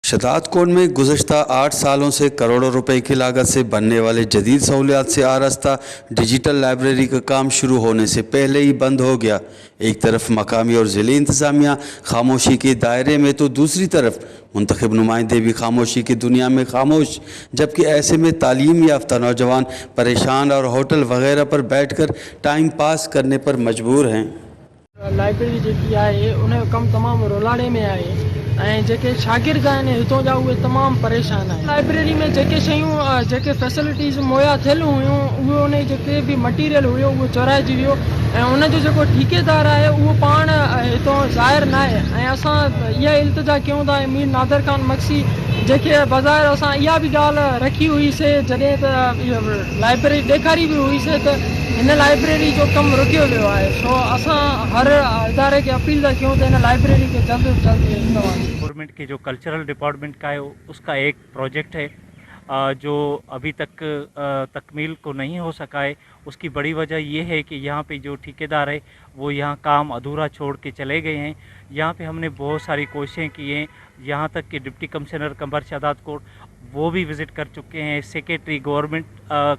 शदाद coat में गुज़श्ता 8 सालों से करोड़ों रुपए की लागत से बनने वाले जदीद सहूलियात से आरास्ता डिजिटल लाइब्रेरी का काम शुरू होने से पहले ही बंद हो गया। एक तरफ मकामी और ज़िली इंतज़ामिया खामोशी के दायरे में तो दूसरी तरफ मुंतखब नुमाइंदे भी खामोशी की दुनिया में खामोश, जबकि ऐसे में तालीम याफ्ता नौजवान परेशान और होटल वगैरह पर बैठ कर टाइम पास करने पर मजबूर हैं। लाइब्रेरी जेकी आहे उन जो कमु तमामु रोलाड़े में आहे ऐं जेके शागिर्द आहिनि हितां जा उहे तमामु परेशान आहिनि। लाइब्रेरी में जेके शयूं जेके फैसिलिटीज़ मुहैया थियल हुयूं उहे उन जेके बि मटीरियल हुयो उहो चोराइजी वियो ऐं उन जो जेको ठेकेदार आहे उहो पाण हितां ज़ाहिर न आहे ऐं असां इहा इल्तिजा कयूं था मीर नादिर ख़ान मक्सी जेके बज़ारि असां इहा बि ॻाल्हि रखी हुईसीं जॾहिं त लाइब्रेरी ॾेखारी बि हुईसीं त हिन लाइब्रेरी जो कमु रुकियो वियो आहे। सो असां हर इदारे खे अपील था कयूं त हिन लाइब्रेरी खे जल्द से जल्द इस्तेमालु। गवर्नमेंट के जो कल्चरल डिपार्टमेंट का है उसका एक प्रोजेक्ट है जो अभी तक तकमील को नहीं हो सका है। उसकी बड़ी वजह ये है कि यहाँ पे जो ठेकेदार है वो यहाँ काम अधूरा छोड़ के चले गए हैं। यहाँ पे हमने बहुत सारी कोशिशें की हैं, यहाँ तक कि डिप्टी कमिश्नर कमर शदाद कोट वो भी विज़िट कर चुके हैं। सेक्रेटरी गवर्नमेंट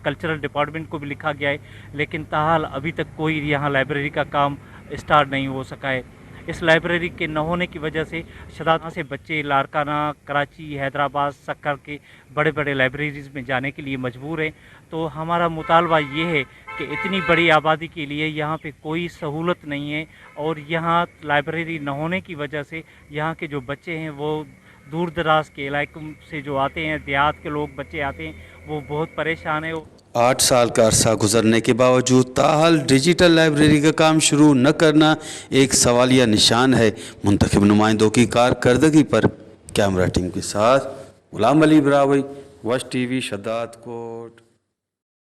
कल्चरल डिपार्टमेंट को भी लिखा गया है, लेकिन ताहाल अभी तक कोई यहाँ लाइब्रेरी का काम स्टार्ट नहीं हो सका है। इस लाइब्रेरी के न होने की वजह से शदाद से बच्चे लारकाना, कराची, हैदराबाद, सक्कर के बड़े बड़े लाइब्रेरीज़ में जाने के लिए मजबूर हैं। तो हमारा मुतालबा ये है कि इतनी बड़ी आबादी के लिए यहाँ पे कोई सहूलत नहीं है और यहाँ लाइब्रेरी न होने की वजह से यहाँ के जो बच्चे हैं वो दूर दराज के इलाकों से जो आते हैं, देहात के लोग बच्चे आते हैं, वो बहुत परेशान है। 8 साल का अरसा गुजरने के बावजूद ताहाल डिजिटल लाइब्रेरी का काम शुरू न करना एक सवालिया निशान है मुंतखब नुमाइंदों की कारकर्दगी पर। कैमरा टीम के साथ गुलाम अली ब्रावई, वश टीवी, शदाद कोट।